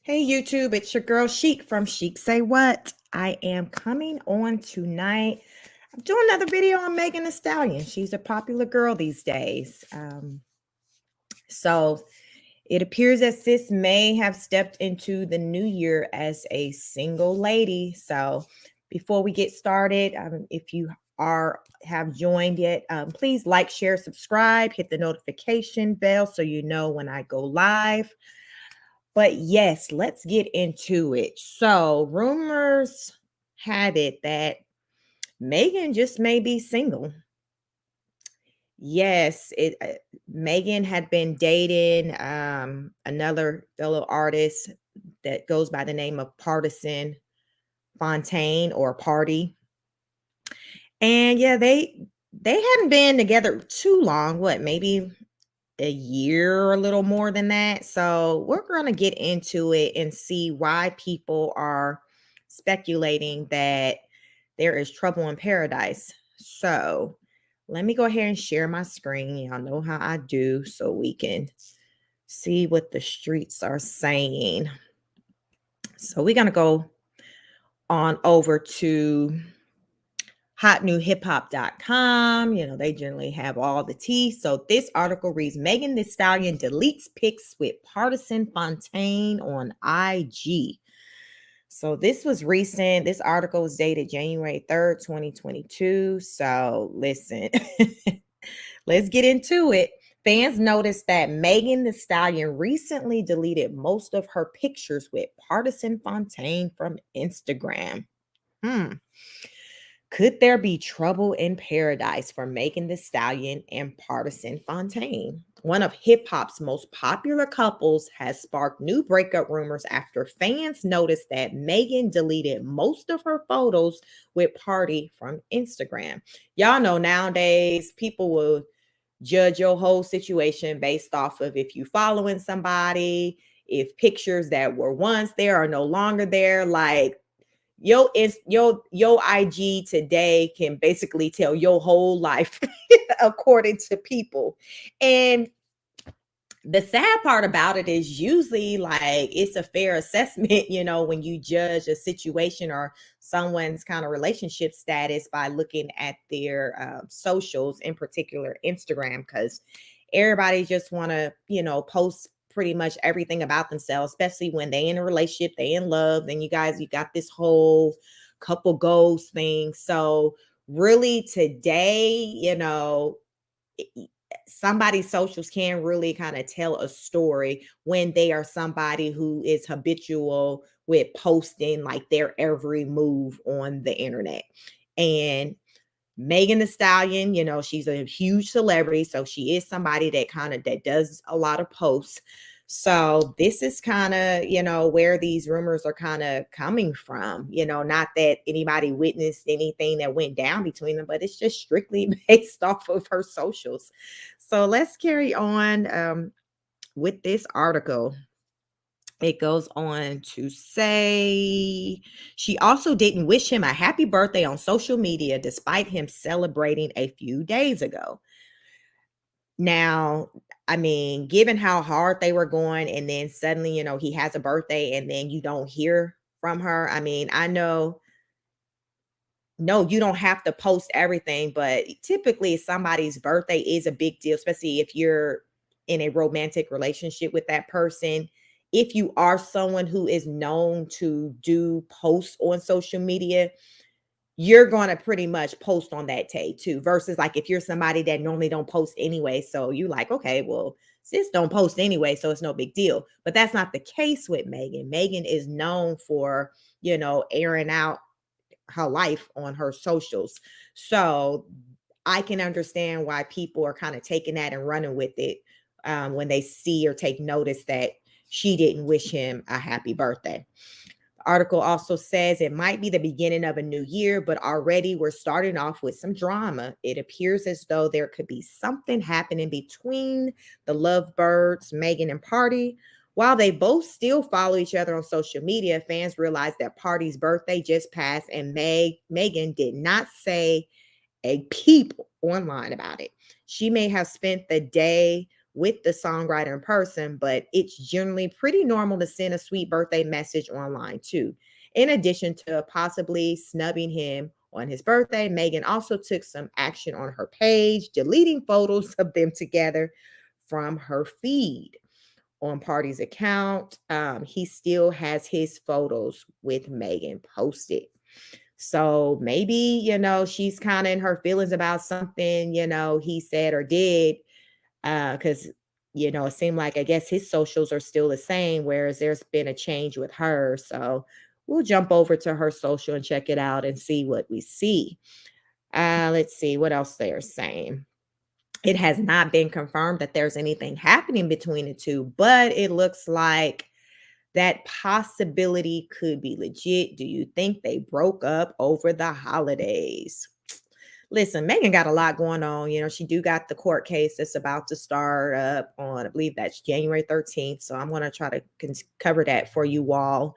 Hey YouTube, it's your girl Chic from Chic Say What. I am coming on tonight. I'm doing another video on Megan Thee Stallion. She's a popular girl these days. So it appears that sis may have stepped into the new year as a single lady. So before we get started, if you have joined yet, please like, share, subscribe, hit the notification bell so you know when I go live. But yes, let's get into it. So, rumors had it that Megan just may be single. Yes, Megan had been dating another fellow artist that goes by the name of Pardison Fontaine or Party. And yeah, they hadn't been together too long. What, maybe a year or a little more than that. So we're going to get into it and see why people are speculating that there is trouble in paradise. So let me go ahead and share my screen. Y'all know how I do, so we can see what the streets are saying. So we're going to go on over to hotnewhiphop.com. They generally have all the tea. So this article reads, Megan Thee Stallion deletes pics with Pardison Fontaine on IG. So this was recent. This article was dated January 3rd, 2022. So listen, let's get into it. Fans noticed that Megan Thee Stallion recently deleted most of her pictures with Pardison Fontaine from Instagram. Could there be trouble in paradise for Megan Thee Stallion and Pardison Fontaine? One of hip hop's most popular couples has sparked new breakup rumors after fans noticed that Megan deleted most of her photos with Party from Instagram. Y'all know nowadays people will judge your whole situation based off of if you following somebody, if pictures that were once there are no longer there. Like, your IG today can basically tell your whole life according to people. And the sad part about it is usually like it's a fair assessment, when you judge a situation or someone's kind of relationship status by looking at their socials, in particular Instagram, because everybody just want to, post pretty much everything about themselves, especially when they in a relationship, they in love. Then you got this whole couple goals thing. So really today, somebody's socials can really kind of tell a story when they are somebody who is habitual with posting like their every move on the internet. And Megan Thee Stallion, she's a huge celebrity, so she is somebody that does a lot of posts. So this is kind of, where these rumors are kind of coming from. Not that anybody witnessed anything that went down between them, but it's just strictly based off of her socials. So let's carry on with this article. It goes on to say she also didn't wish him a happy birthday on social media despite him celebrating a few days ago. Now, I mean, given how hard they were going, and then suddenly, he has a birthday and then you don't hear from her. I mean, I know, no, you don't have to post everything, but typically somebody's birthday is a big deal, especially if you're in a romantic relationship with that person. If you are someone who is known to do posts on social media, you're going to pretty much post on that day too, versus like if you're somebody that normally don't post anyway. So you like, okay, well, sis don't post anyway, so it's no big deal. But that's not the case with Megan. Megan is known for, airing out her life on her socials. So I can understand why people are kind of taking that and running with it when they see or take notice that she didn't wish him a happy birthday. The article also says it might be the beginning of a new year, but already we're starting off with some drama. It appears as though there could be something happening between the lovebirds, Megan and Party. While they both still follow each other on social media, fans realize that Party's birthday just passed and Megan did not say a peep online about it. She may have spent the day with the songwriter in person, but it's generally pretty normal to send a sweet birthday message online too. In addition to possibly snubbing him on his birthday, Megan also took some action on her page, deleting photos of them together from her feed. On Party's account, he still has his photos with Megan posted. So maybe, she's kind of in her feelings about something, he said or did. Because, it seemed like, I guess his socials are still the same, whereas there's been a change with her. So we'll jump over to her social and check it out and see what we see. Let's see what else they're saying. It has not been confirmed that there's anything happening between the two, but it looks like that possibility could be legit. Do you think they broke up over the holidays? Listen, Megan got a lot going on. She do got the court case that's about to start up on, I believe that's January 13th. So I'm going to try to cover that for you all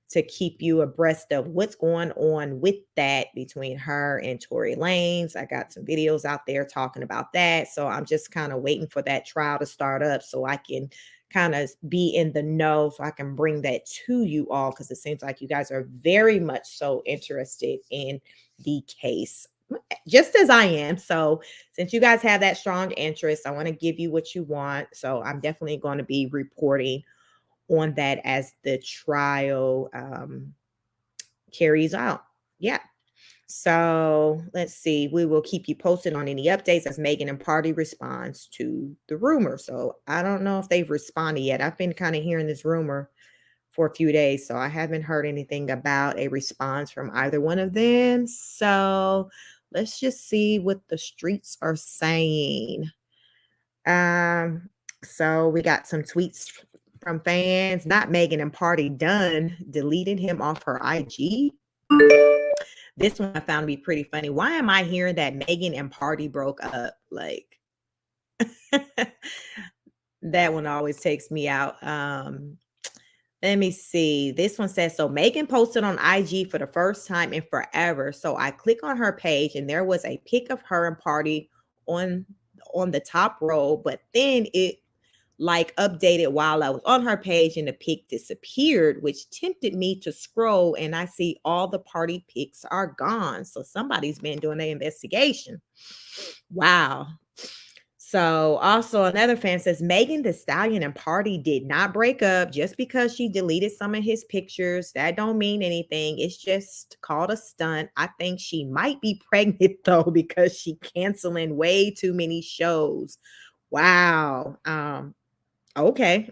to keep you abreast of what's going on with that between her and Tory Lanez. I got some videos out there talking about that. So I'm just kind of waiting for that trial to start up so I can kind of be in the know, so I can bring that to you all, because it seems like you guys are very much so interested in the case, just as I am. So since you guys have that strong interest, I want to give you what you want. So I'm definitely going to be reporting on that as the trial carries out. Yeah. So let's see. We will keep you posted on any updates as Megan and Party responds to the rumor. So I don't know if they've responded yet. I've been kind of hearing this rumor for a few days, so I haven't heard anything about a response from either one of them. So let's just see what the streets are saying. So we got some tweets from fans. Not Megan and Party done deleted him off her IG. This one I found to be pretty funny. Why am I hearing that Megan and Party broke up? Like, that one always takes me out. Let me see. This one says, so Megan posted on IG for the first time in forever. So I click on her page and there was a pic of her and Party on the top row, but then it like updated while I was on her page and the pic disappeared, which tempted me to scroll, and I see all the Party pics are gone. So somebody's been doing an investigation. Wow. So also another fan says Megan Thee Stallion and Party did not break up just because she deleted some of his pictures. That don't mean anything. It's just called a stunt. I think she might be pregnant though, because she canceling way too many shows. Wow. Okay.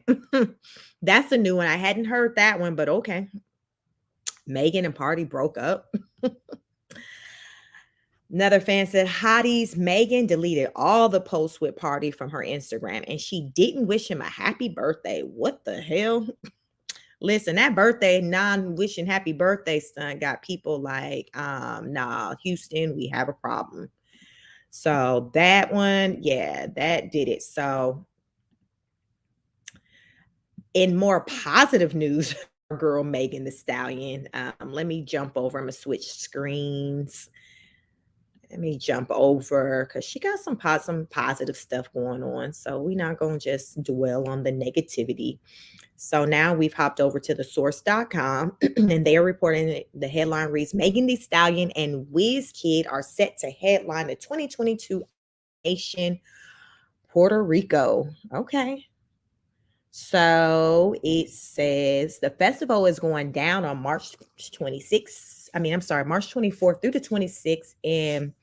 That's a new one. I hadn't heard that one, but okay. Megan and Party broke up. Another fan said, Hottie's Megan deleted all the posts with Party from her Instagram and she didn't wish him a happy birthday. What the hell? Listen, that birthday, non-wishing happy birthday stunt got people like, nah, Houston, we have a problem. So that one, yeah, that did it. So in more positive news, girl Megan Thee Stallion, let me jump over. I'm gonna switch screens. Let me jump over because she got some positive stuff going on. So we're not going to just dwell on the negativity. So now we've hopped over to the source.com and they are reporting the headline reads, Megan Thee Stallion and WIZKID are set to headline the 2022 nation, Puerto Rico. Okay. So it says the festival is going down on March 24th through the 26th in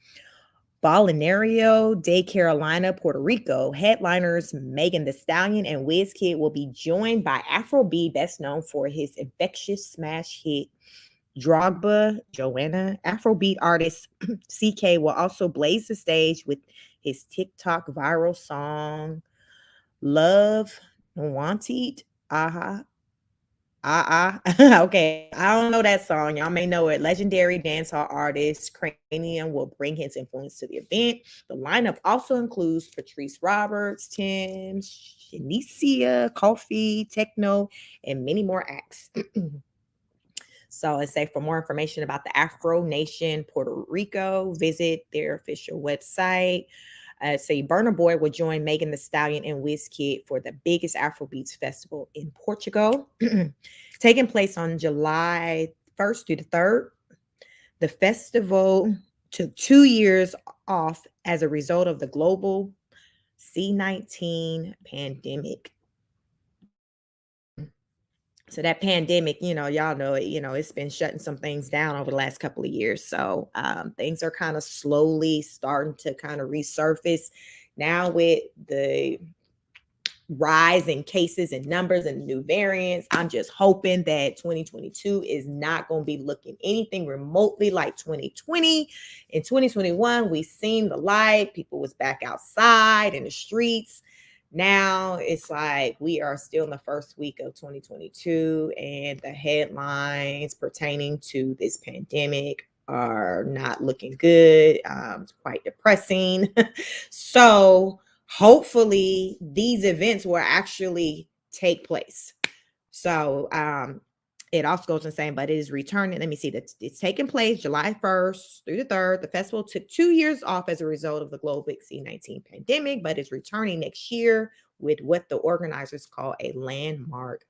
Balneario de Carolina, Puerto Rico. Headliners Megan Thee Stallion and WIZKID will be joined by Afro, best known for his infectious smash hit Drogba Joanna. Afrobeat artist CK will also blaze the stage with his TikTok viral song Love Wanted. Okay. I don't know that song. Y'all may know it. Legendary dancehall artist Cranium will bring his influence to the event. The lineup also includes Patrice Roberts, Tim, Shanicia, Coffee, Techno, and many more acts. So it say for more information about the Afro Nation Puerto Rico, visit their official website. Say Burna Boy will join Megan Thee Stallion and WIZKID for the biggest Afrobeats festival in Portugal, taking place on July 1st through the 3rd. The festival took 2 years off as a result of the global C-19 pandemic. So that pandemic, y'all know it, it's been shutting some things down over the last couple of years. So things are kind of slowly starting to kind of resurface now with the rise in cases and numbers and new variants. I'm just hoping that 2022 is not going to be looking anything remotely like 2020. In 2021, we seen the light. People was back outside in the streets. Now it's like we are still in the first week of 2022, and the headlines pertaining to this pandemic are not looking good. It's quite depressing. So hopefully these events will actually take place. So it also goes in saying, but it is returning. Let me see that it's taking place July 1st through the 3rd. The festival took 2 years off as a result of the global C-19 pandemic, but it's returning next year with what the organizers call a landmark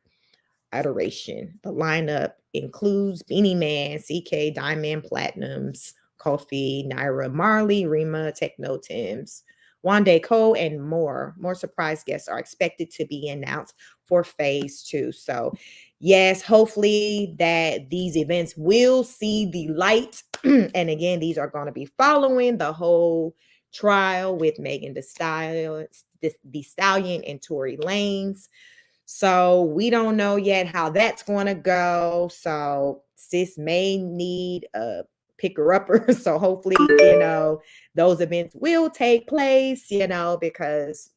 adoration. The lineup includes Beanie Man, CK, Diamond Platinums, Kofi, Naira Marley, Rima, Techno Tims, Wande Cole, and more. More surprise guests are expected to be announced for phase 2. So, yes, hopefully that these events will see the light. And again, these are going to be following the whole trial with Megan Thee Stallion and Tory Lanez. So we don't know yet how that's going to go. So sis may need a picker upper. So hopefully, those events will take place, because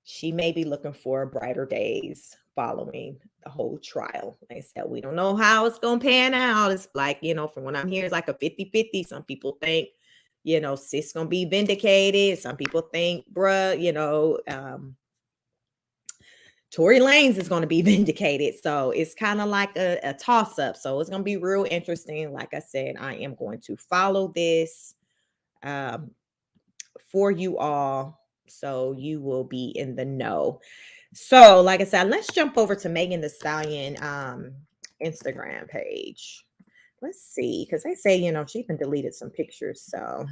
she may be looking for brighter days following the whole trial. Like I said, we don't know how it's going to pan out. It's like, from what I'm hearing, it's like a 50-50. Some people think, sis going to be vindicated. Some people think, Tory Lanez is going to be vindicated. So it's kind of like a toss up. So it's going to be real interesting. Like I said, I am going to follow this for you all, so you will be in the know. So like I said, let's jump over to Megan Thee Stallion Instagram page. Let's see, because they say, she even deleted some pictures. So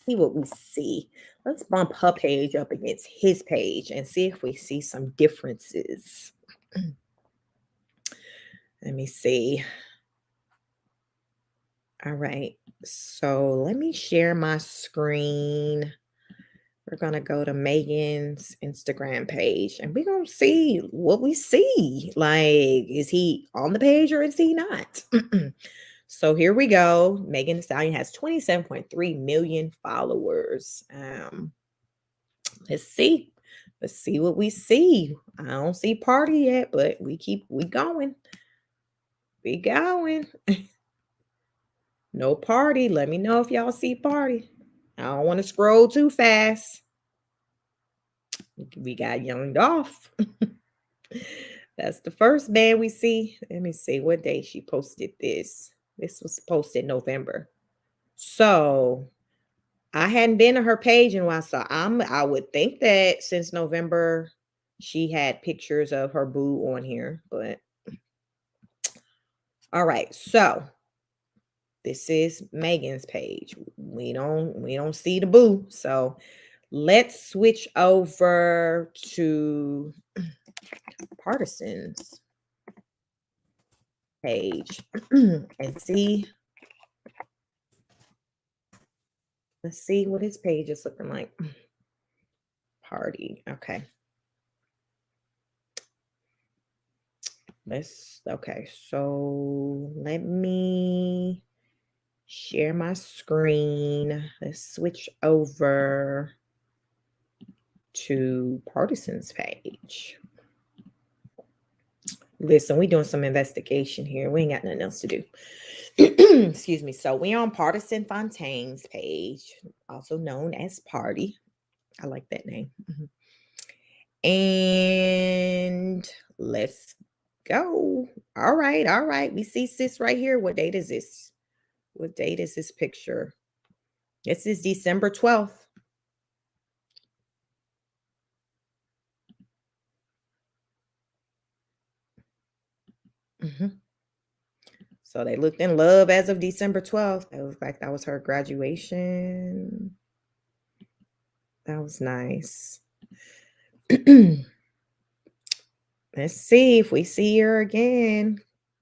see what we see. Let's bump her page up against his page and see if we see some differences. Let me see. All right. So let me share my screen. We're going to go to Megan's Instagram page and we're going to see what we see. Like, is he on the page or is he not? So here we go. Megan Thee Stallion has 27.3 million followers. Let's see. Let's see what we see. I don't see party yet, but we going. We going. No party. Let me know if y'all see party. I don't want to scroll too fast. We got Young Dolph. That's the first band we see. Let me see what day she posted this. This was posted November. So I hadn't been to her page in a while. So I would think that since November, she had pictures of her boo on here. But all right. So this is Megan's page. We don't see the boo. So let's switch over to Pardison's page and see. Let's see what his page is looking like. Party. Okay. Okay. So let me share my screen. Let's switch over to Pardison's page. Listen, we're doing some investigation here. We ain't got nothing else to do. Excuse me. So we're on Pardison Fontaine's page, also known as Party. I like that name. And let's go. All right. We see sis right here. What date is this? What date is this picture? This is December 12th. Mhm. So they looked in love as of December 12th. It was like that was her graduation. That was nice. Let's see if we see her again.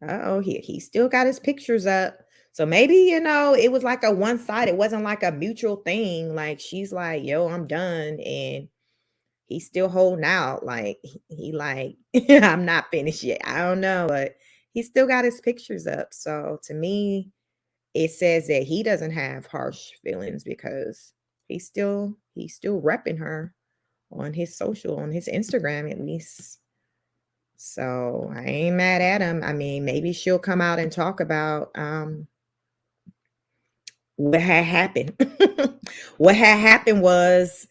Uh-oh, he still got his pictures up. So maybe, it was like a one side. It wasn't like a mutual thing. Like she's like, yo, I'm done. And he's still holding out. Like he like, I'm not finished yet. I don't know, but he still got his pictures up. So to me, it says that he doesn't have harsh feelings because he's still repping her on his social, on his Instagram at least. So I ain't mad at him. I mean, maybe she'll come out and talk about what had happened. What had happened was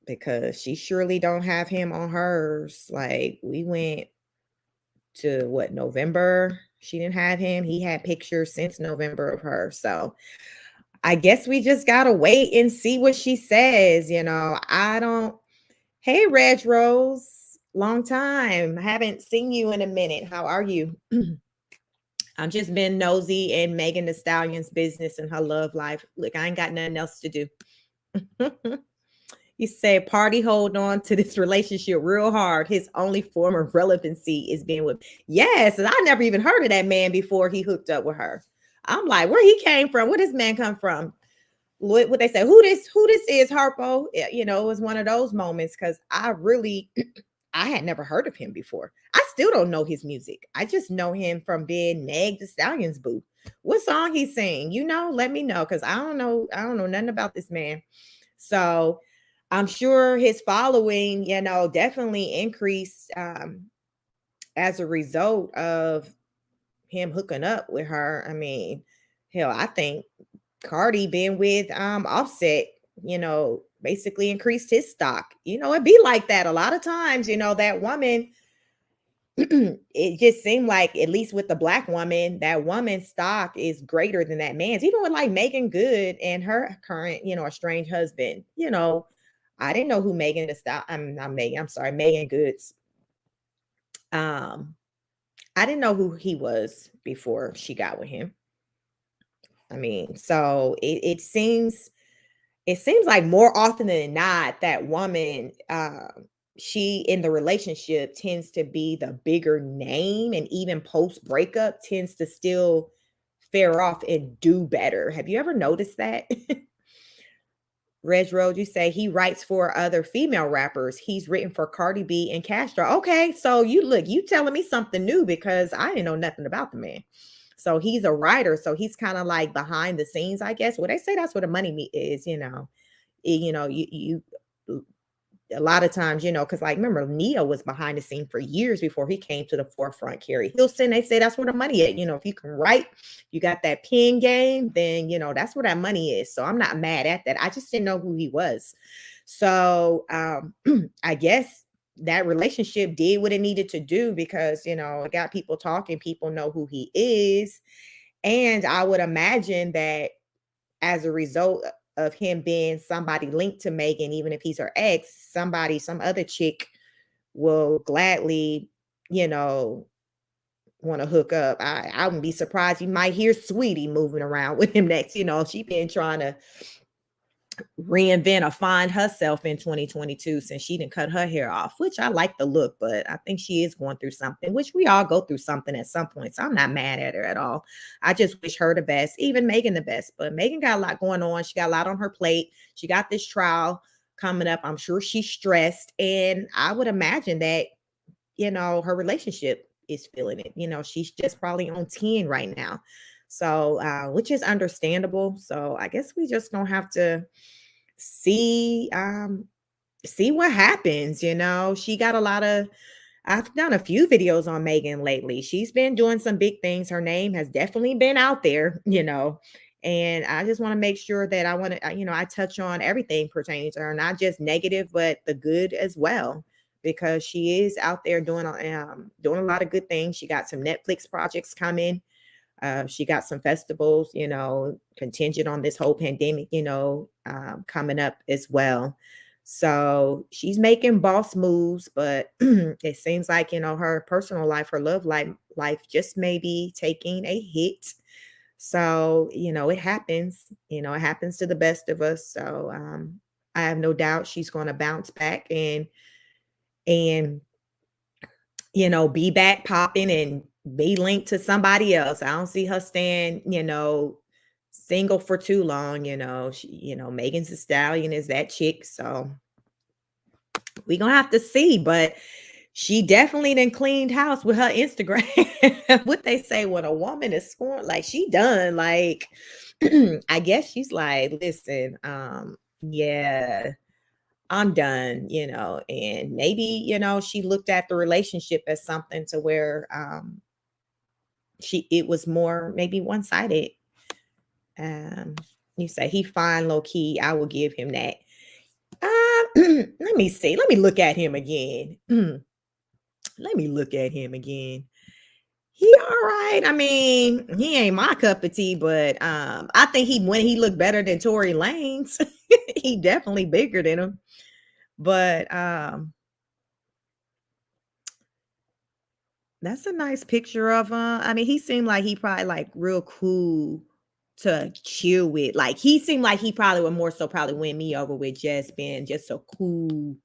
because she surely don't have him on hers. Like we went to what, November? She didn't have him. He had pictures since November of her. So I guess we just gotta wait and see what she says. I don't. Hey, Reg Rose, long time. I haven't seen you in a minute. How are you? I've just been nosy in Megan Thee Stallion's business and her love life. Look, I ain't got nothing else to do. You say party hold on to this relationship real hard. His only form of relevancy is being with. Yes, and I never even heard of that man before he hooked up with her. I'm like, where he came from? Where this man come from? What they say? Who this is, Harpo? Yeah, it was one of those moments because I really I had never heard of him before. I still don't know his music. I just know him from being Meg Thee Stallion's boo. What song he sing? Let me know because I don't know. I don't know nothing about this man. So I'm sure his following, definitely increased as a result of him hooking up with her. I mean, hell, I think Cardi being with Offset, basically increased his stock. It be like that a lot of times, that woman, it just seemed like, at least with the black woman, that woman's stock is greater than that man's. Even with like Megan Good and her current, estranged husband, I didn't know who Megan the style. I'm not Megan, I'm sorry, Megan Goods. Um, I didn't know who he was before she got with him. I mean, so it seems like more often than not that woman, she in the relationship tends to be the bigger name, and even post breakup tends to still fare off and do better. Have you ever noticed that? Reg Road, you say he writes for other female rappers. He's written for Cardi B and Castro. Okay, so you telling me something new because I didn't know nothing about the man. So he's a writer. So he's kind of like behind the scenes, I guess. Well, they say that's where the money is. You a lot of times, because like remember, Neo was behind the scene for years before he came to the forefront. Carrie Hilson, they say that's where the money is. If you can write, you got that pen game, then that's where that money is. So I'm not mad at that. I just didn't know who he was. So I guess that relationship did what it needed to do because it got people talking, people know who he is. And I would imagine that as a result of him being somebody linked to Megan, even if he's her ex, some other chick will gladly, you know, want to hook up. I wouldn't be surprised you might hear Sweetie moving around with him next. She been trying to reinvent or find herself in 2022 since she didn't cut her hair off, which I like the look, but I think she is going through something, which we all go through something at some point. So I'm not mad at her at all. I just wish her the best, even Megan the best. But Megan got a lot going on. She got a lot on her plate. She got this trial coming up. I'm sure she's stressed. And I would imagine that, her relationship is feeling it. She's just probably on 10 right now. So, which is understandable. So I guess we just gonna have to see what happens. She got a lot of I've done a few videos on Megan lately. She's been doing some big things. Her name has definitely been out there, and I just want to make sure that I touch on everything pertaining to her, not just negative, but the good as well, because she is out there doing a lot of good things. She got some Netflix projects coming. She got some festivals, contingent on this whole pandemic, coming up as well. So she's making boss moves, but it seems like, her personal life, her life just may be taking a hit. So, it happens, it happens to the best of us. So, I have no doubt she's going to bounce back and be back popping and be linked to somebody else. I don't see her staying, single for too long. Megan's a stallion is that chick. So we gonna have to see, but she definitely done cleaned house with her Instagram. What they say when a woman is scorned, like she done, like I guess she's like, listen, yeah, I'm done, and maybe, she looked at the relationship as something to where it was more maybe one-sided. Um, you say he fine low key, I will give him that. Let me see. Let me look at him again. Let me look at him again. He all right. I mean, he ain't my cup of tea, but I think when he looked better than Tory Lanez, he definitely bigger than him. But that's a nice picture of him. I mean, he seemed like he probably like real cool to chill with. Like he seemed like he probably would more so probably win me over with just being just a cool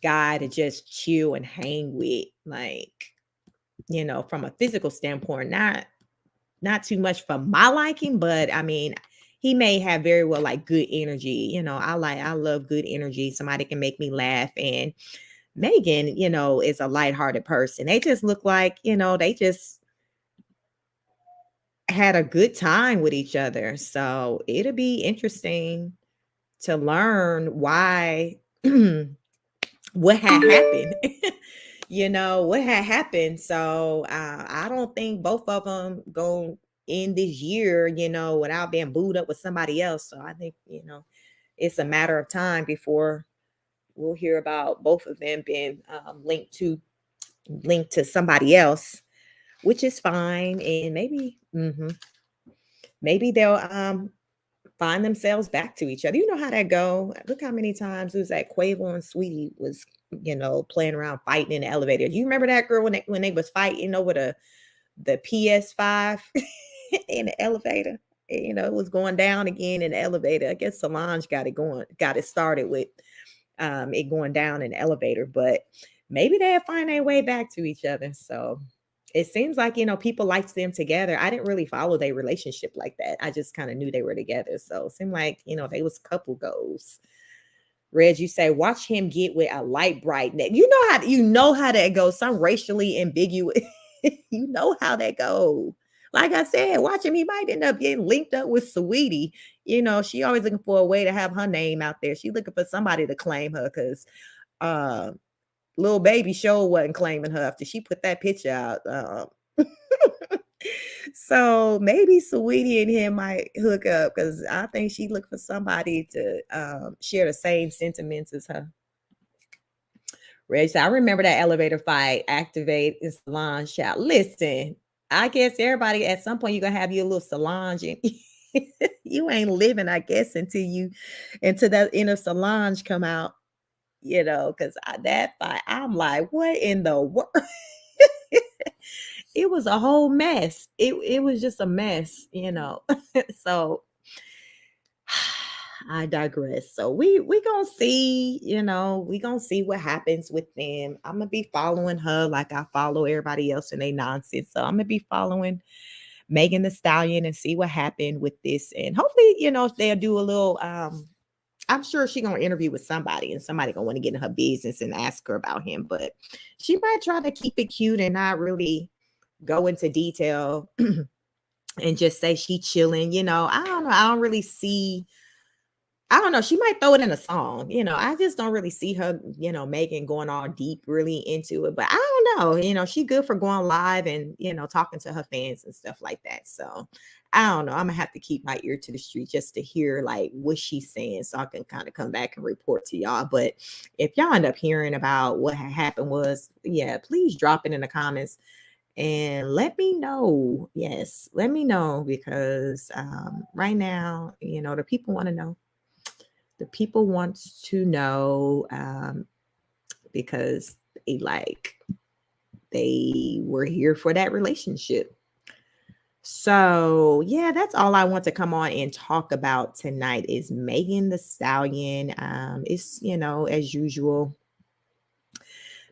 guy to just chill and hang with. Like, from a physical standpoint, not too much for my liking, but I mean, he may have very well like good energy. I love good energy. Somebody can make me laugh. And Megan, is a lighthearted person. They just look like, they just had a good time with each other. So it'll be interesting to learn why what had happened. What had happened. So I don't think both of them go in this year, without being booed up with somebody else. So I think, it's a matter of time before we'll hear about both of them being linked to somebody else, which is fine. And maybe they'll find themselves back to each other. You know how that go. Look how many times it was that Quavo and Sweetie was, playing around fighting in the elevator. Do you remember that girl when they was fighting over the PS5 in the elevator? It was going down again in the elevator. I guess Solange got it started with it going down in the elevator, but maybe they'll find their way back to each other. So it seems like, people liked them together. I didn't really follow their relationship like that. I just kind of knew they were together. So it seemed like, they was couple goals. Reg, you say, watch him get with a light bright neck. You know how that goes. Some racially ambiguous. You know how that goes. Like I said, watch him. He might end up getting linked up with Sweetie. She always looking for a way to have her name out there. She looking for somebody to claim her because Lil Baby show wasn't claiming her after she put that picture out. So maybe Sweetie and him might hook up because I think she looked for somebody to share the same sentiments as her. Reg, I remember that elevator fight, Activate and Solange shout. Listen, I guess everybody at some point you're gonna have your little Solange and you ain't living, I guess, until that inner Solange come out, because that fight, I'm like, what in the world? It was a whole mess. It was just a mess, So I digress. So we gonna see, we gonna see what happens with them. I'm gonna be following her like I follow everybody else in their nonsense. So I'm gonna be following Megan the Stallion and see what happened with this. And hopefully, they'll do a little I'm sure she's gonna interview with somebody and somebody gonna want to get in her business and ask her about him. But she might try to keep it cute and not really go into detail and just say she chilling. I don't know. I don't know. She might throw it in a song. I just don't really see her, Megan going all deep really into it. But I don't know. She good for going live and, talking to her fans and stuff like that. So I don't know. I'm gonna have to keep my ear to the street just to hear like what she's saying so I can kind of come back and report to y'all. But if y'all end up hearing about what had happened was, yeah, please drop it in the comments. And let me know. Yes, let me know because right now, the people want to know. The people want to know because they were here for that relationship. So yeah, that's all I want to come on and talk about tonight is Megan the Stallion. It's as usual,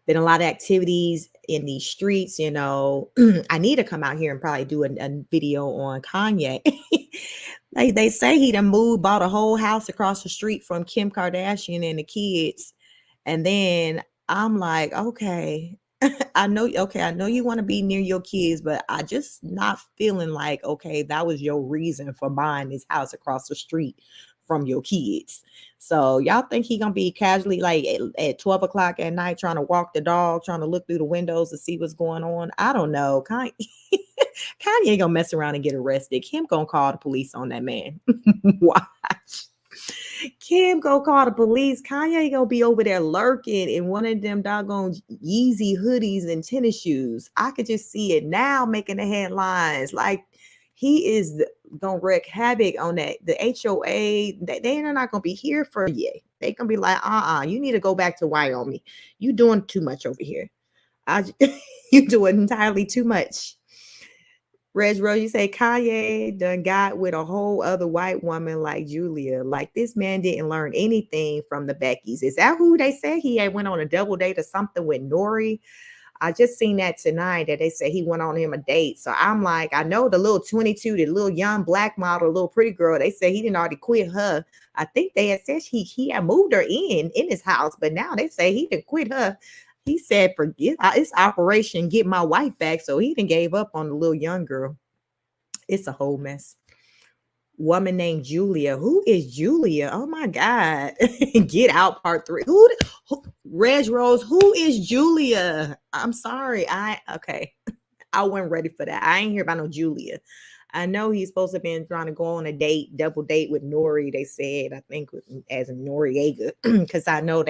been a lot of activities in these streets. I need to come out here and probably do a video on Kanye. Like they say he done moved, bought a whole house across the street from Kim Kardashian and the kids. And then I'm like, okay, I know you want to be near your kids, but I just not feeling like, okay, that was your reason for buying this house across the street from your kids. So y'all think he gonna be casually like at 12 o'clock at night trying to walk the dog, trying to look through the windows to see what's going on? I don't know. Kanye ain't gonna mess around and get arrested. Kim gonna call the police on that man. Watch. Kim go call the police. Kanye gonna be over there lurking in one of them doggone Yeezy hoodies and tennis shoes. I could just see it now making the headlines. Like he is gonna wreak havoc on that. The HOA, they're not gonna be here for you. They gonna be like, you need to go back to Wyoming. You doing too much over here. You doing entirely too much. Reg Rose, you say Kanye done got with a whole other white woman like Julia. Like this man didn't learn anything from the Beckys. Is that who they said he had went on a double date or something with Nori? I just seen that tonight that they said he went on him a date. So I'm like, I know the little 22, the little young black model, little pretty girl. They said he didn't already quit her. I think they had said he had moved her in his house, but now they say he didn't quit her. He said, forget it's Operation Get My Wife Back. So he done gave up on the little young girl. It's a whole mess. Woman named Julia. Who is Julia? Oh my God. Get Out Part 3. Reg Rose, who is Julia? I'm sorry. Okay. I wasn't ready for that. I ain't hear about no Julia. I know he's supposed to have been trying to go on a date, double date with Nori. They said, I think as a Noriega, because I know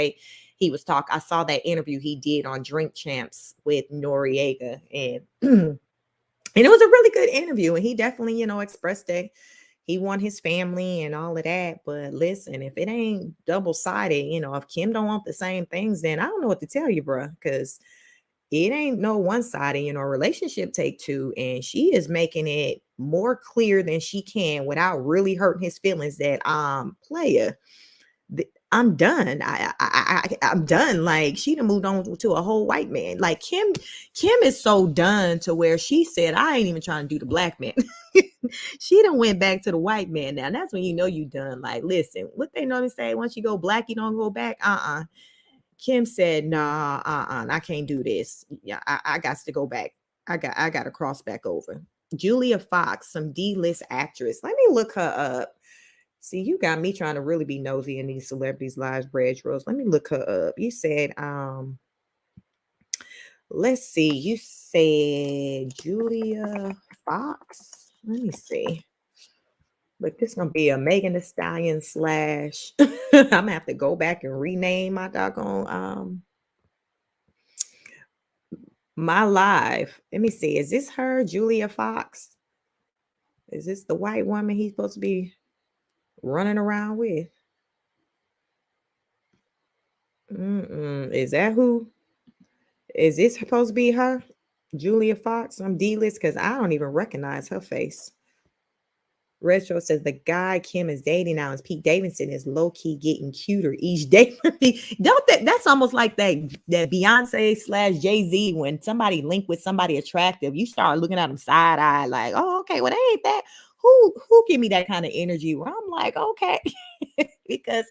he was talking. I saw that interview he did on Drink Champs with Noriega, and it was a really good interview. And he definitely, expressed that he want his family and all of that. But listen, if it ain't double-sided, if Kim don't want the same things, then I don't know what to tell you, bro, because it ain't no one-sided, relationship take two. And she is making it more clear than she can without really hurting his feelings that player, I'm done. I'm done. Like she done moved on to a whole white man. Like Kim is so done to where she said, I ain't even trying to do the black man. She done went back to the white man. Now that's when you know you done. Like, listen, what they normally say, once you go black, you don't go back. Kim said, nah, I can't do this. Yeah, I got to go back. I got to cross back over. Julia Fox, some D-list actress. Let me look her up. See, you got me trying to really be nosy in these celebrities' lives, Brad Rose. Let me look her up. You said, let's see. You said Julia Fox. Let me see. But this gonna be a Megan Thee Stallion slash. I'm gonna have to go back and rename my doggone my live. Let me see. Is this her, Julia Fox? Is this the white woman he's supposed to be running around with? Is that who? Is this supposed to be her? Julia Fox? I'm D-list because I don't even recognize her face. Retro says the guy Kim is dating now is Pete Davidson is low-key getting cuter each day. That's almost like that Beyonce slash Jay-Z when somebody linked with somebody attractive, you start looking at them side-eye like, oh, okay, well, they ain't that. Who give me that kind of energy where I'm like, okay. Because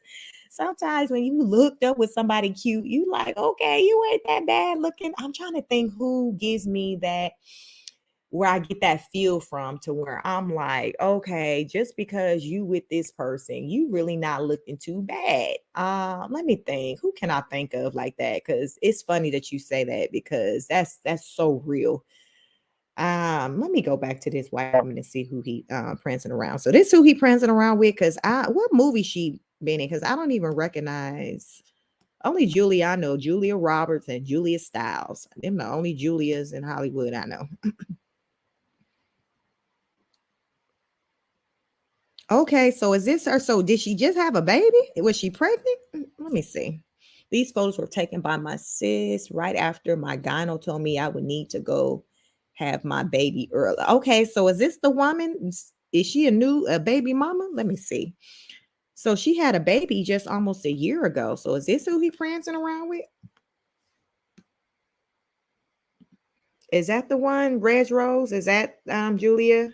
sometimes when you looked up with somebody cute, you like, okay, you ain't that bad looking. I'm trying to think who gives me that, where I get that feel from, to where I'm like, okay, just because you with this person, you really not looking too bad. Let me think. Who can I think of like that? Because it's funny that you say that because that's so real. Let me go back to this white woman and see who he prancing around. So this who he prancing around with, because what movie she been in? Because I don't even recognize. Only Julia I know, Julia Roberts and Julia Stiles. Them the only Julias in Hollywood I know. Okay, so is this her? So did she just have a baby? Was she pregnant? Let me see. These photos were taken by my sis right after my gyno told me I would need to go have my baby early. Okay, so is this the woman? Is she a baby mama? Let me see. So she had a baby just almost a year ago. So is this who he prancing around with? Is that the one, Reg Rose? Is that Julia?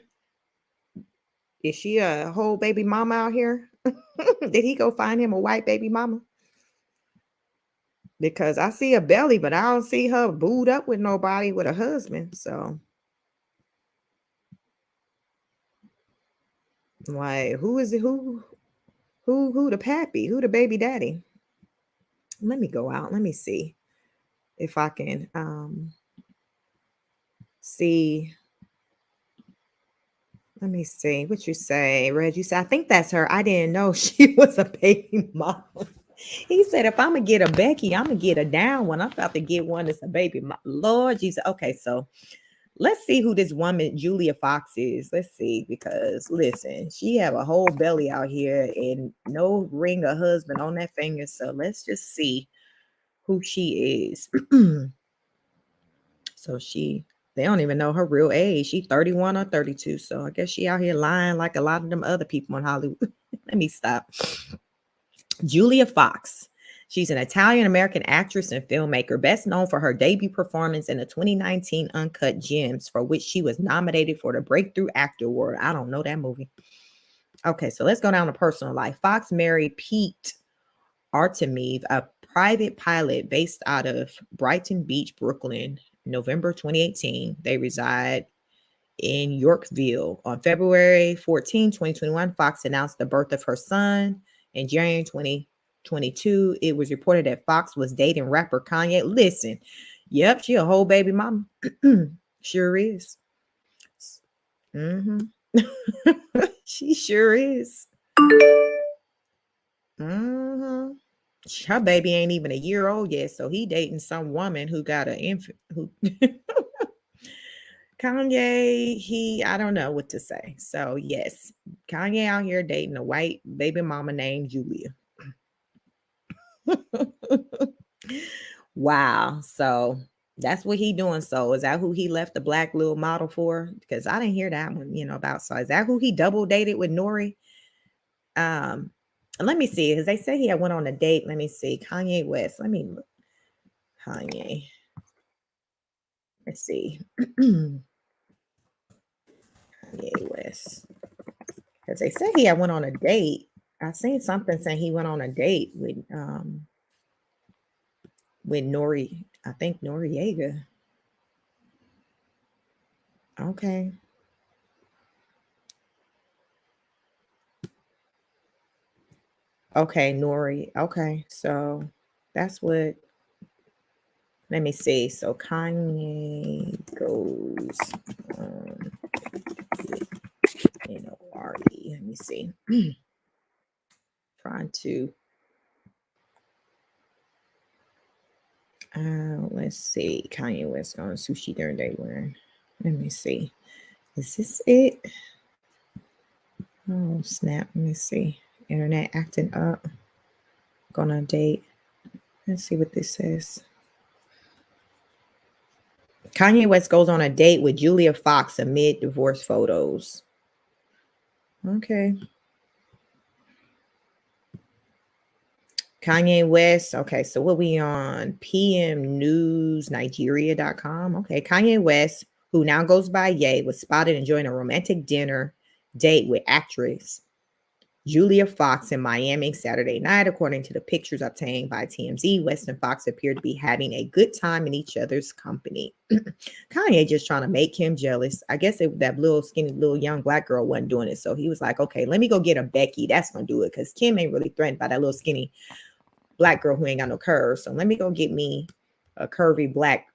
Is she a whole baby mama out here? Did he go find him a white baby mama? Because I see a belly, but I don't see her booed up with nobody with a husband. So, like, who is it? Who the pappy? Who the baby daddy? Let me go out. Let me see if I can see. Let me see what you say, Reg. You said I think that's her. I didn't know she was a baby mama. He said, if I'm gonna get a Becky, I'm gonna get a down one. I'm about to get one that's a baby mama. Lord Jesus. Okay, so let's see who this woman Julia Fox is. Let's see, because listen, she have a whole belly out here and no ring or husband on that finger. So let's just see who she is. So they don't even know her real age. She 31 or 32. So I guess she out here lying like a lot of them other people in Hollywood. Let me stop. Julia Fox. She's an Italian-American actress and filmmaker, best known for her debut performance in the 2019 Uncut Gems, for which she was nominated for the Breakthrough Actor Award. I don't know that movie. Okay, so let's go down to personal life. Fox married Pete Artemiev, a private pilot based out of Brighton Beach, Brooklyn, November 2018. They reside in Yorkville. On February 14, 2021, Fox announced the birth of her son. In January 2022, it was reported that Fox was dating rapper Kanye. Listen, yep, she a whole baby mama. Sure is. She sure is. Her baby ain't even a year old yet, so he dating some woman who got an infant. Who Kanye, I don't know what to say. So yes, Kanye out here dating a white baby mama named Julia. Wow. So that's what he doing. So is that who he left the black little model for? Because I didn't hear that one, about. So is that who he double dated with Nori? Let me see, because they say he had went on a date. Let me see. Kanye West. Let me look. Kanye. Let's see. Kanye West. Because they say he had went on a date. I seen something saying he went on a date with Nori. I think Noriega. Okay. Okay, Nori. Okay, so that's what. Let me see. So Kanye goes N-O-R-E. Let me see. Trying to. Let's see. Kanye West going sushi during day wearing. Let me see. Is this it? Oh, snap. Let me see. Internet acting up. Going on a date. Let's see what this says. Kanye West goes on a date with Julia Fox amid divorce photos. Okay. Kanye West. Okay, so what we on? pmnewsnigeria.com. Okay, Kanye West, who now goes by Ye, was spotted enjoying a romantic dinner date with actress Julia Fox in Miami Saturday night. According to the pictures obtained by TMZ, West and Fox appeared to be having a good time in each other's company. Kanye just trying to make him jealous. I guess that little skinny little young black girl wasn't doing it. So he was like, okay, let me go get a Becky. That's going to do it, because Kim ain't really threatened by that little skinny black girl who ain't got no curves. So let me go get me a curvy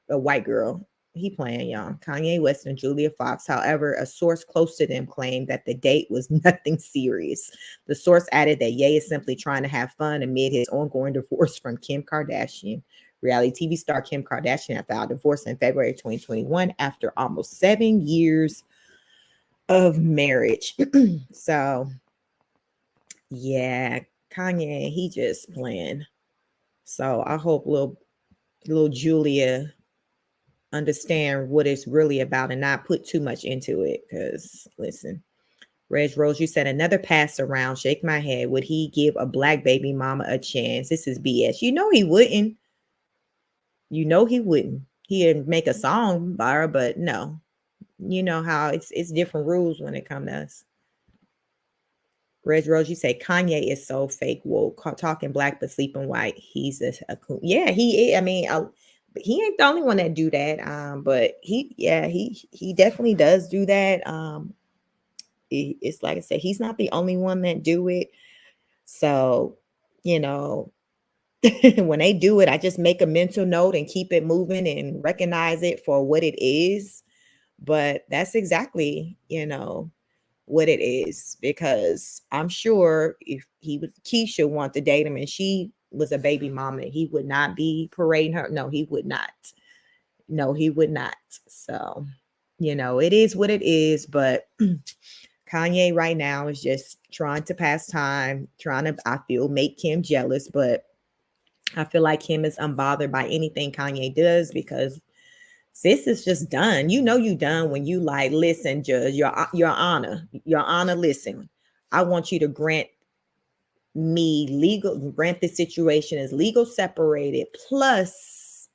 a white girl. He playing, y'all. Kanye West and Julia Fox. However, a source close to them claimed that the date was nothing serious. The source added that Ye is simply trying to have fun amid his ongoing divorce from Kim Kardashian. Reality TV star Kim Kardashian had filed divorce in February 2021 after almost 7 years of marriage. So, yeah, Kanye, he just playing. So I hope little Julia understand what it's really about and not put too much into it. Because listen, Reg Rose, you said another pass around. Shake my head. Would he give a black baby mama a chance? This is BS. You know he wouldn't. You know he wouldn't. He'd make a song by her, but no. You know how it's different rules when it comes to us. Reg Rose, you say Kanye is so fake woke, talking black but sleeping white. He's a coon. Yeah, he is. I mean, he ain't the only one that do that. But he definitely does do that. It's like I said, he's not the only one that do it. So, you know, when they do it, I just make a mental note and keep it moving and recognize it for what it is. But that's exactly, what it is, because I'm sure if he was Keisha want to date him and she was a baby mama, he would not be parading her. No, he would not. No, he would not. So, it is what it is. But Kanye right now is just trying to pass time, trying to, I feel, make Kim jealous. But I feel like Kim is unbothered by anything Kanye does because sis is just done. You done when you like, listen, Judge, your honor, listen. I want you to grant this situation as legal separated. Plus,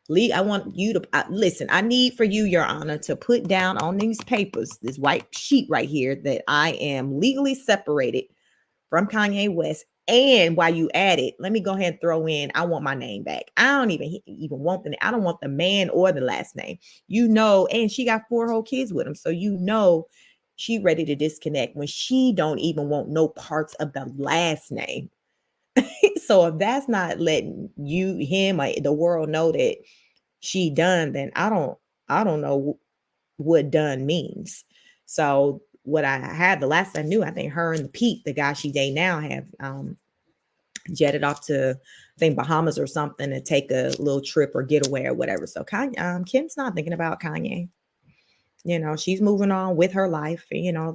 I want you to listen. I need for you, your honor, to put down on these papers, this white sheet right here, that I am legally separated from Kanye West. And while you at it, let me go ahead and throw in, I want my name back. I don't even want I don't want the man or the last name, and she got 4 whole kids with him. So, she ready to disconnect when she don't even want no parts of the last name. So if that's not letting him, or the world know that she done, then I don't know what done means. So what I had the last I knew, I think her and Pete, the guy she date now, have jetted off to, I think, Bahamas or something to take a little trip or getaway or whatever. So Kim's not thinking about Kanye. She's moving on with her life.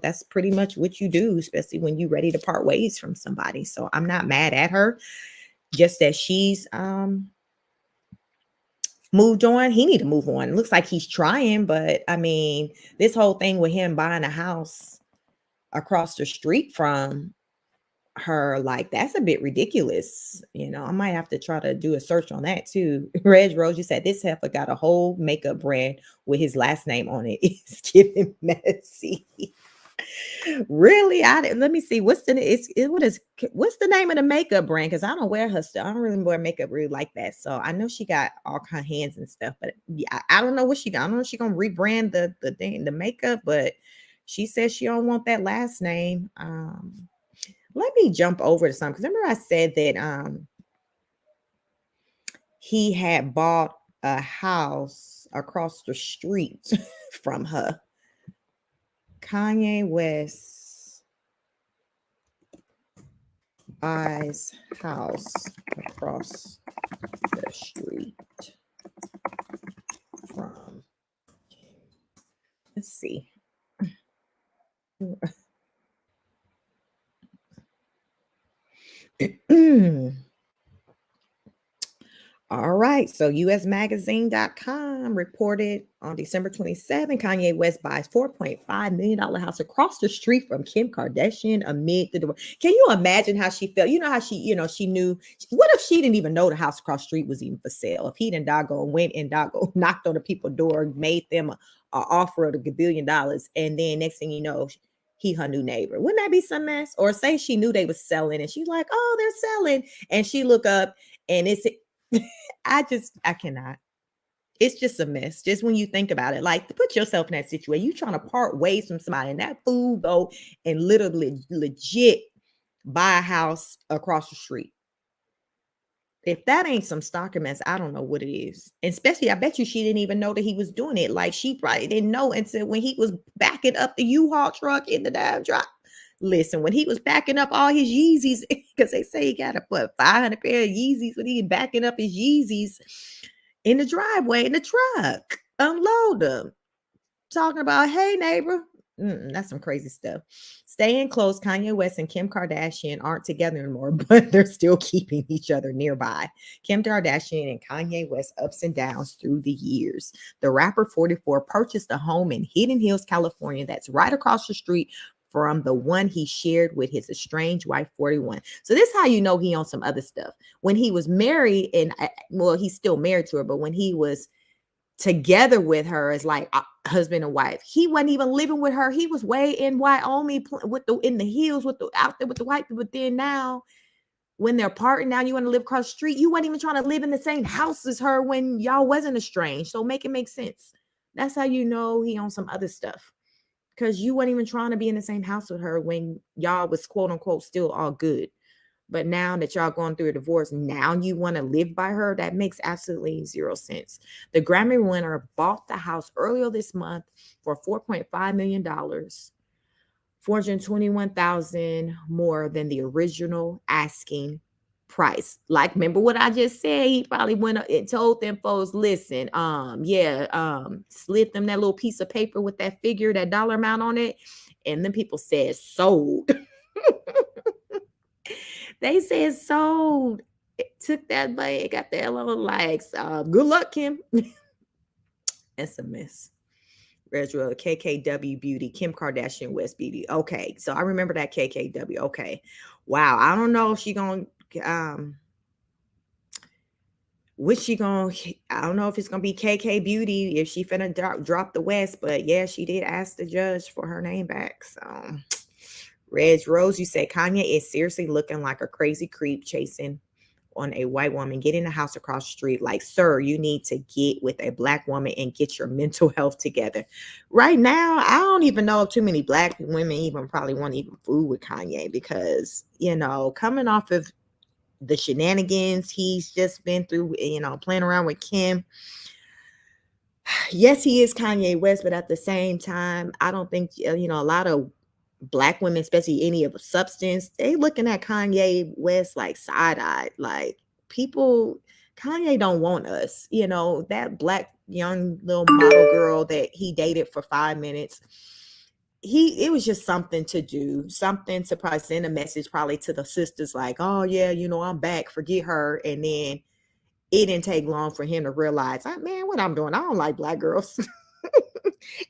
That's pretty much what you do, especially when you're ready to part ways from somebody. So I'm not mad at her. Just that she's moved on. He need to move on. It looks like he's trying, but I mean, this whole thing with him buying a house across the street from her, like, that's a bit ridiculous. I might have to try to do a search on that too. Reg Rose, you said this heifer got a whole makeup brand with his last name on it. It's getting messy. Really? Let me see. What's the name of the makeup brand? Because I don't wear her stuff. I don't really wear makeup really like that. So I know she got all kind of hands and stuff, but yeah, I don't know what she got. I don't know if she gonna rebrand the thing, the makeup, but she says she don't want that last name. Let me jump over to something, because remember I said that he had bought a house across the street from her. Kanye West buys house across the street from. Let's see. All right. So usmagazine.com reported on December 27, Kanye West buys $4.5 million house across the street from Kim Kardashian amid the divorce. Can you imagine how she felt? You know how she knew. What if she didn't even know the house across the street was even for sale? If he didn't went and knocked on the people's door, made them a offer of $1 billion, and then next thing you know, he her new neighbor. Wouldn't that be some mess? Or say she knew they was selling and she's like, oh, they're selling. And she look up and it's I cannot. It's just a mess. Just when you think about it, like, to put yourself in that situation, you trying to part ways from somebody, and that fool go and literally legit buy a house across the street. If that ain't some stalker mess, I don't know what it is. And especially, I bet you she didn't even know that he was doing it. Like she probably didn't know until when he was backing up the U-Haul truck in the damn drop. Listen, when he was backing up all his Yeezys, because they say he got to put 500 pair of Yeezys when he backing up his Yeezys in the driveway in the truck, unload them. Talking about, hey, neighbor. That's some crazy stuff. Staying close, Kanye West and Kim Kardashian aren't together anymore, but they're still keeping each other nearby. Kim Kardashian and Kanye West ups and downs through the years. The rapper 44 purchased a home in Hidden Hills, California that's right across the street from the one he shared with his estranged wife 41. So this is how you know he on some other stuff. When he was married, and well, he's still married to her, but when he was together with her as like husband and wife, he wasn't even living with her. He was way in Wyoming with the in the hills with the out there with the white people. But then now, when they're parting, now you want to live across the street. You weren't even trying to live in the same house as her when y'all wasn't estranged. So make it make sense. That's how you know he on some other stuff. Because you weren't even trying to be in the same house with her when y'all was quote unquote still all good. But now that y'all going through a divorce, now you want to live by her? That makes absolutely zero sense. The Grammy winner bought the house earlier this month for $4.5 million, 421,000 more than the original asking price. Like, remember what I just said? He probably went and told them folks, listen, slid them that little piece of paper with that figure, that dollar amount on it. And then people said sold. They said sold. It took that money, got the little likes. Good luck, Kim. It's a mess. Retro KKW Beauty, Kim Kardashian West Beauty. Okay, so I remember that KKW. Okay, wow. I don't know if she gonna which she gonna. I don't know if it's gonna be KK Beauty if she finna drop the West, but yeah, she did ask the judge for her name back. So. Reg Rose, you said Kanye is seriously looking like a crazy creep chasing on a white woman. Get in the house across the street. Like, sir, you need to get with a black woman and get your mental health together. Right now, I don't even know if too many black women even probably want to even fool with Kanye because, coming off of the shenanigans he's just been through, playing around with Kim. Yes, he is Kanye West, but at the same time, I don't think, a lot of black women, especially any of a substance, they looking at Kanye West like side-eyed. Like, people, Kanye don't want us. That black young little model girl that he dated for 5 minutes, it was just something to do, something to probably send a message probably to the sisters like, oh yeah, I'm back, forget her. And then it didn't take long for him to realize, man, what I'm doing, I don't like black girls.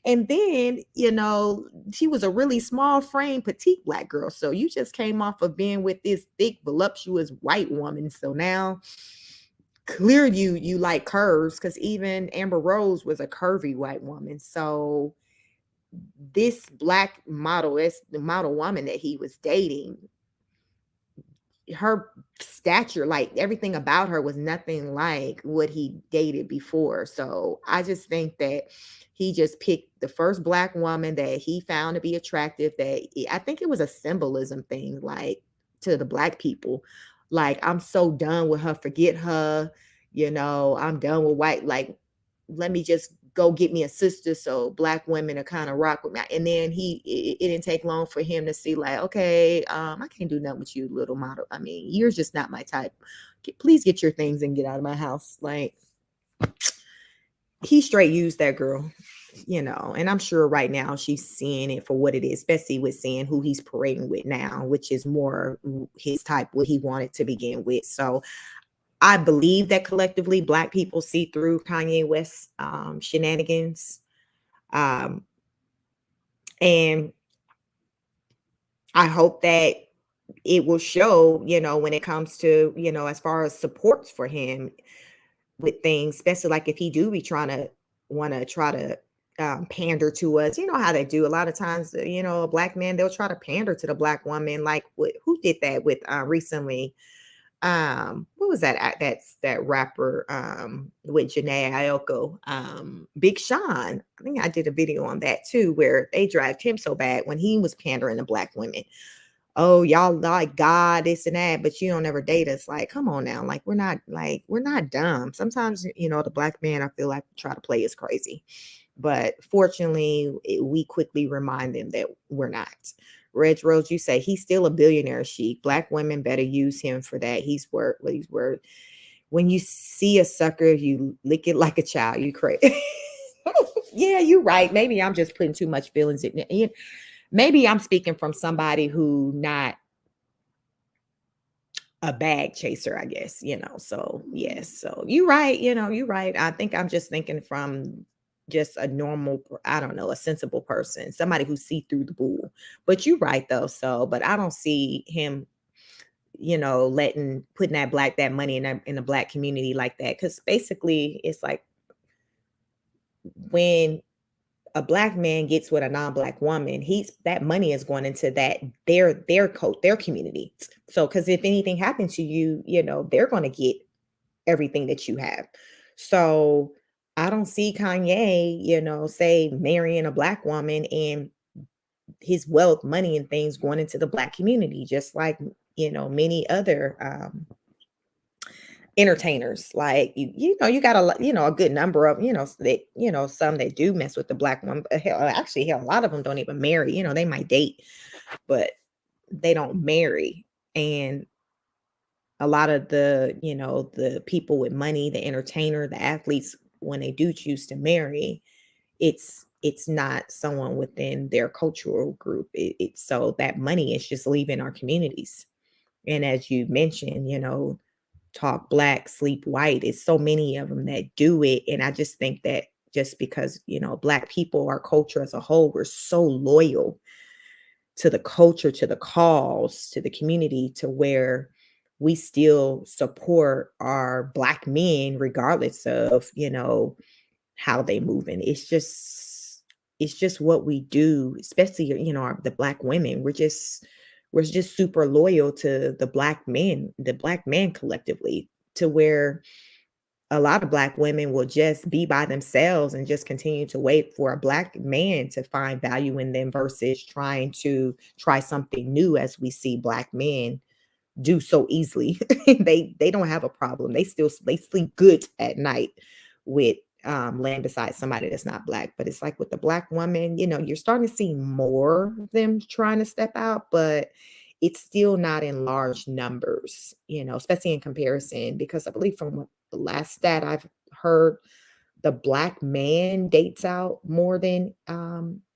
And then, she was a really small frame, petite black girl. So you just came off of being with this thick, voluptuous white woman. So now clearly you like curves, because even Amber Rose was a curvy white woman. So this black model is the model woman that he was dating. Her stature, like everything about her was nothing like what he dated before. So I just think that he just picked the first black woman that he found to be attractive. I think it was a symbolism thing, like to the black people. Like, I'm so done with her, forget her. I'm done with white. Like, let me just go get me a sister so black women are kind of rock with me. And then it didn't take long for him to see like, okay, I can't do nothing with you, little model. I mean, you're just not my type. Please get your things and get out of my house. Like, he straight used that girl, and I'm sure right now she's seeing it for what it is, especially with seeing who he's parading with now, which is more his type, what he wanted to begin with. So I believe that collectively black people see through Kanye West's shenanigans. And I hope that it will show, when it comes to, as far as supports for him with things, especially like if he do be want to try to pander to us. You know how they do a lot of times, a black man, they'll try to pander to the black woman. Like, who did that with recently? What was that's that rapper with Janae Aiko, Big Sean. I think I did a video on that too, where they dragged him so bad when he was pandering to black women. oh, y'all like God, this and that, but you don't ever date us. Like, come on now. Like, we're not dumb. Sometimes, the black man, I feel like try to play us crazy. But fortunately, we quickly remind them that we're not. Reg Rose, you say he's still a billionaire chic. Black women better use him for that. He's worth what he's worth. When you see a sucker, you lick it like a child. You crazy. Yeah, you're right. Maybe I'm just putting too much feelings in it. Maybe I'm speaking from somebody who not a bag chaser, I guess, So yes, so you're right, you're right. I think I'm just thinking from just a normal, I don't know, a sensible person, somebody who see through the bull. But you're right though. So, but I don't see him, putting that money in the black community like that. Cause basically it's like when a black man gets with a non-black woman, that money is going into their community. So because if anything happened to you, they're going to get everything that you have. So I don't see Kanye, say marrying a black woman and his wealth, money, and things going into the black community, just like many other entertainers. Like you got a good number of that some that do mess with the black woman, but hell, a lot of them don't even marry. They might date, but they don't marry. And a lot of the people with money, the entertainer, the athletes, when they do choose to marry, it's not someone within their cultural group. It's so that money is just leaving our communities. And as you mentioned, talk black, sleep white. It's so many of them that do it. And I just think that just because, black people, our culture as a whole, we're so loyal to the culture, to the cause, to the community, to where we still support our black men regardless of, how they move. And it's just what we do, especially, the black women. We're just super loyal to the black men collectively, to where a lot of black women will just be by themselves and just continue to wait for a black man to find value in them versus trying to try something new, as we see black men do so easily. They don't have a problem. They sleep good at night with laying beside somebody that's not black. But it's like with the black woman, you're starting to see more of them trying to step out, but it's still not in large numbers, especially in comparison, because I believe from what the last stat I've heard, the black man dates out more than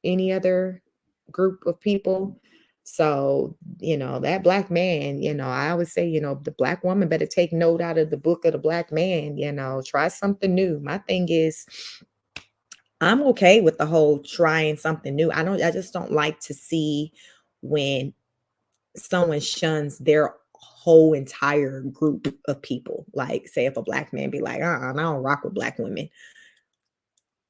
any other group of people. So, that black man, I always say, the black woman better take note out of the book of the black man, try something new. My thing is, I'm okay with the whole trying something new. I just don't like to see when someone shuns their whole entire group of people. Like, say if a black man be like, I don't rock with black women,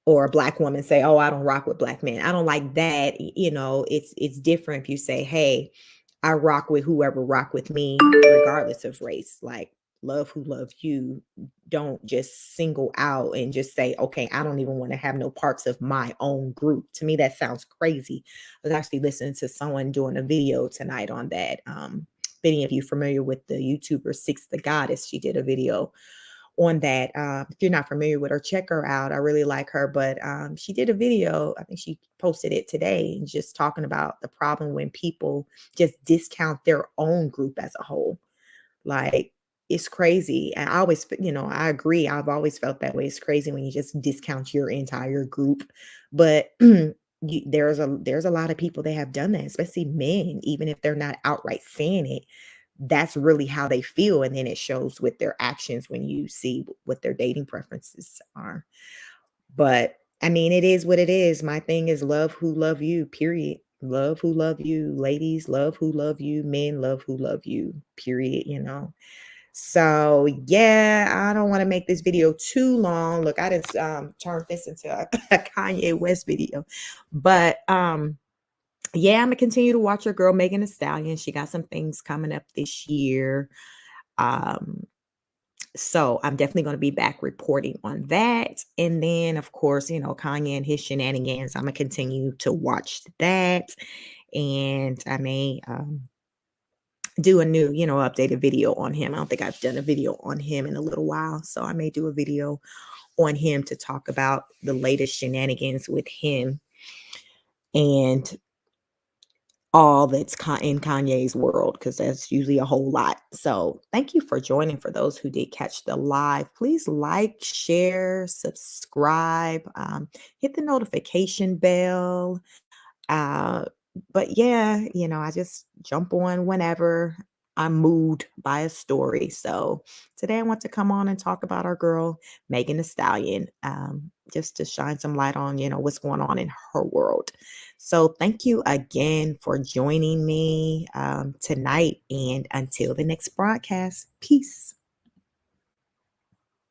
or a black woman say, "Oh, I don't rock with black men." I don't like that. It's different if you say, "Hey, I rock with whoever rock with me, regardless of race." Like, love who loves you. Don't just single out and just say, "Okay, I don't even want to have no parts of my own group." To me, that sounds crazy. I was actually listening to someone doing a video tonight on that. If any of you familiar with the YouTuber Six the Goddess, she did a video on that. If you're not familiar with her, check her out. I really like her, but she did a video. I think she posted it today, and just talking about the problem when people just discount their own group as a whole. Like, it's crazy. And I always, I agree. I've always felt that way. It's crazy when you just discount your entire group. But there's a lot of people that have done that, especially men, even if they're not outright saying it. That's really how they feel. And then it shows with their actions when you see what their dating preferences are. But I mean, it is what it is. My thing is love who love you, period. Love who love you. Ladies, love who love you. Men, love who love you, period. So yeah, I don't want to make this video too long. Look, I just turned this into a Kanye West video. But yeah, I'm gonna continue to watch your girl Megan Thee Stallion. She got some things coming up this year. Um, so I'm definitely going to be back reporting on that. And then, of course, Kanye and his shenanigans. I'm gonna continue to watch that, and I may do a new, updated video on him. I don't think I've done a video on him in a little while. So I may do a video on him to talk about the latest shenanigans with him and all that's in Kanye's world, because that's usually a whole lot. So thank you for joining. For those who did catch the live, please like, share, subscribe, hit the notification bell. Uh, but yeah, I just jump on whenever I'm moved by a story. So today I want to come on and talk about our girl, Megan Thee Stallion, just to shine some light on, what's going on in her world. So thank you again for joining me tonight. And until the next broadcast, peace.